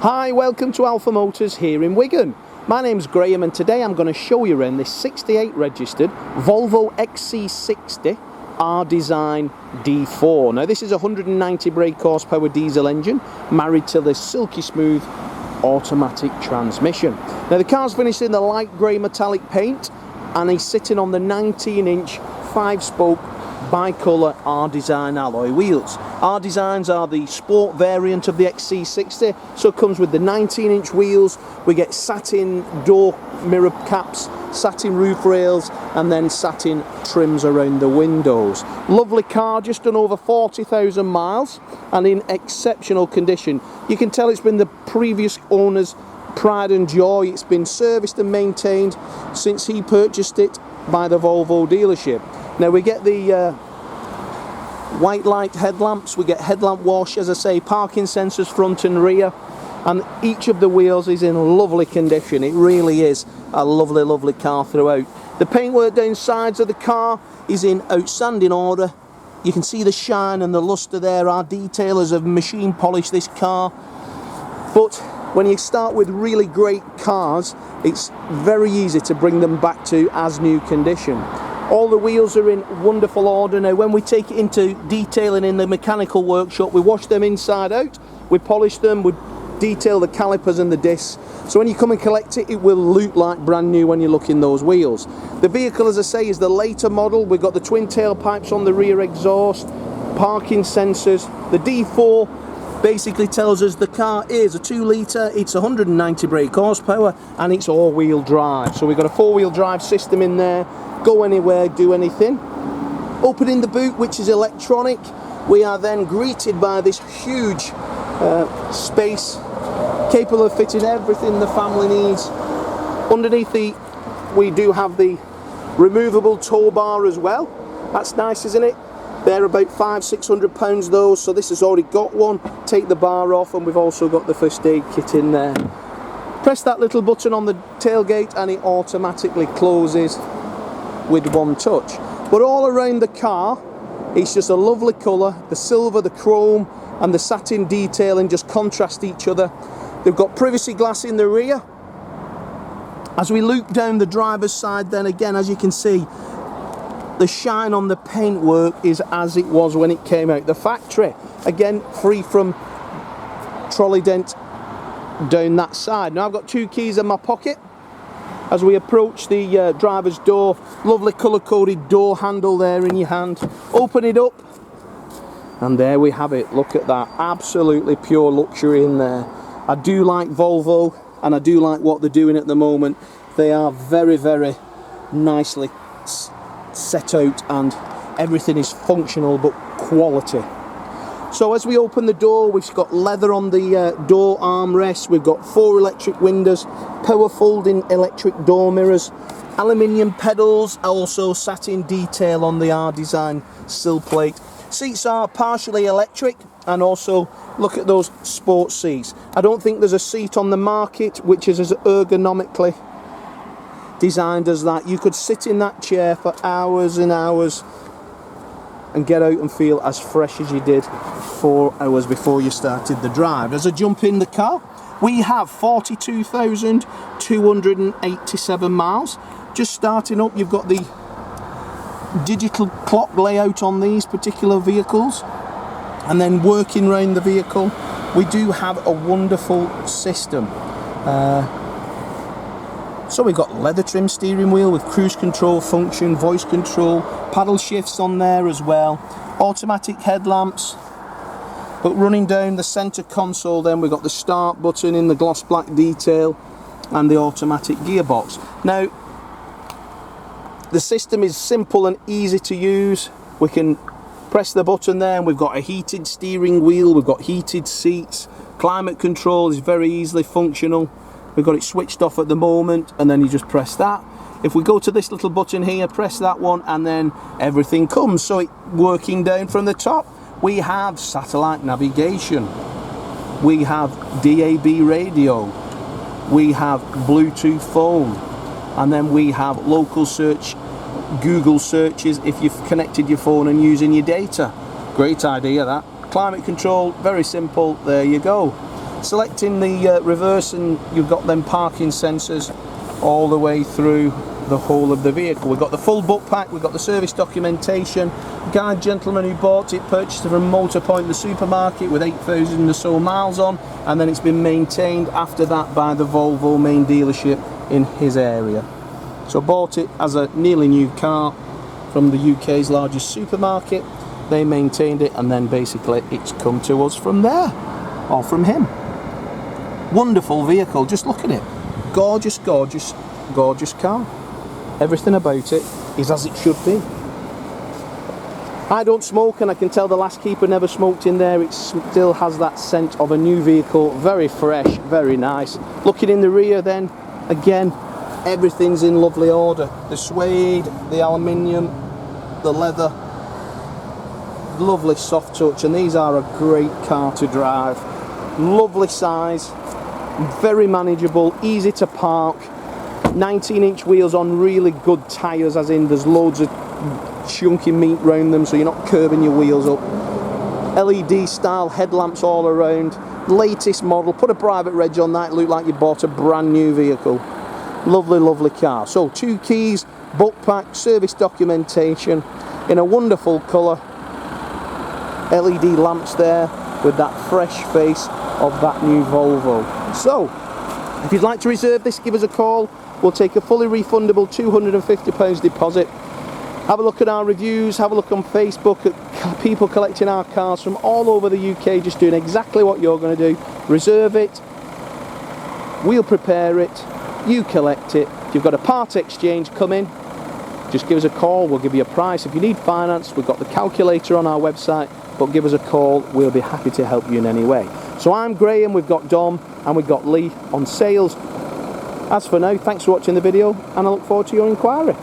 Hi, welcome to Alpha Motors here in Wigan. My name's Graham and today I'm going to show you around this 68 registered Volvo XC60 R-Design D4. Now this is a 190 brake horsepower diesel engine married to this silky smooth automatic transmission. Now the car's finished in the light grey metallic paint and he's sitting on the 19-inch 5-spoke bi-colour R-Design alloy wheels. R-Designs are the sport variant of the XC60, so it comes with the 19-inch wheels. We get satin door mirror caps, satin roof rails, and then satin trims around the windows. Lovely car, just done over 40,000 miles and in exceptional condition. You can tell it's been the previous owner's pride and joy. It's been serviced and maintained since he purchased it by the Volvo dealership. Now we get the white light headlamps, we get headlamp wash, as I say, parking sensors front and rear, and each of the wheels is in lovely condition. It really is a lovely car throughout. The paintwork down sides of the car is in outstanding order. You can see the shine and the luster there. Our detailers have machine polished this car, but when you start with really great cars, it's very easy to bring them back to as new condition. All the wheels are in wonderful order. Now when we take it into detailing in the mechanical workshop, we wash them inside out, we polish them, we detail the calipers and the discs. So when you come and collect it, it will look like brand new when you look in those wheels. The vehicle, as I say, is the later model. We've got the twin tailpipes on the rear exhaust, parking sensors. The D4 basically tells us the car is a 2 litre, it's 190 brake horsepower, and it's all-wheel drive. So we've got a 4-wheel drive system in there. Go anywhere, do anything. Opening the boot, which is electronic, we are then greeted by this huge space capable of fitting everything the family needs. Underneath we do have the removable towbar as well. That's nice, isn't it? They're about £500–600 those, so this has already got one. Take the bar off, and we've also got the first aid kit in there. Press that little button on the tailgate and it automatically closes with one touch. But all around the car, it's just a lovely colour. The silver, the chrome and the satin detailing just contrast each other. They've got privacy glass in the rear. As we loop down the driver's side, then again, as you can see, the shine on the paintwork is as it was when it came out the factory. Again, free from trolley dent down that side. Now I've got 2 keys in my pocket. As we approach the driver's door, lovely colour-coded door handle there in your hand. Open it up, and there we have it. Look at that, absolutely pure luxury in there. I do like Volvo, and I do like what they're doing at the moment. They are very nicely set out, and everything is functional but quality. So as we open the door, we've got leather on the door armrests, we've got 4 electric windows, power folding electric door mirrors, aluminium pedals, also satin detail on the R-Design sill plate. Seats are partially electric, and also look at those sports seats. I don't think there's a seat on the market which is as ergonomically designed as that. You could sit in that chair for hours and hours and get out and feel as fresh as you did 4 hours before you started the drive. As I jump in the car, we have 42,287 miles. Just starting up, you've got the digital clock layout on these particular vehicles, and then working around the vehicle, we do have a wonderful system. So we've got leather trim steering wheel with cruise control function, voice control, paddle shifts on there as well, automatic headlamps. But running down the centre console, then we've got the start button in the gloss black detail and the automatic gearbox. Now the system is simple and easy to use. We can press the button there and we've got a heated steering wheel, we've got heated seats, climate control is very easily functional. We've got it switched off at the moment, and then you just press that. If we go to this little button here, press that one, and then everything comes. So working down from the top, we have satellite navigation, we have DAB radio, we have Bluetooth phone, and then we have local search, Google searches if you've connected your phone and using your data. Great idea that. Climate control, very simple, there you go. Selecting the reverse, and you've got them parking sensors all the way through the whole of the vehicle. We've got the full book pack, we've got the service documentation. Guy, gentleman who bought it, purchased it from Motorpoint, the supermarket, with 8,000 or so miles on, and then it's been maintained after that by the Volvo main dealership in his area. So bought it as a nearly new car from the UK's largest supermarket. They maintained it, and then basically it's come to us from there, or from him. Wonderful vehicle, just look at it. Gorgeous, gorgeous, gorgeous car. Everything about it is as it should be. I don't smoke, and I can tell the last keeper never smoked in there. It still has that scent of a new vehicle, very fresh, very nice. Looking in the rear then, again, everything's in lovely order. The suede, the aluminium, the leather, lovely soft touch, and these are a great car to drive. Lovely size, very manageable, easy to park. 19-inch wheels on really good tyres, as in there's loads of chunky meat round them, so you're not curving your wheels up. LED style headlamps all around. Latest model. Put a private reg on that, it looked like you bought a brand new vehicle. Lovely, lovely car. So 2 keys, book pack, service documentation in a wonderful colour. LED lamps there with that fresh face of that new Volvo. So if you'd like to reserve this, give us a call. We'll take a fully refundable £250 deposit. Have a look at our reviews, have a look on Facebook at people collecting our cars from all over the UK, just doing exactly what you're going to do. Reserve it, we'll prepare it, you collect it. If you've got a part exchange coming, just give us a call, we'll give you a price. If you need finance, we've got the calculator on our website, but give us a call, we'll be happy to help you in any way. So I'm Graham, we've got Dom, and we've got Lee on sales. As for now, thanks for watching the video, and I look forward to your inquiry.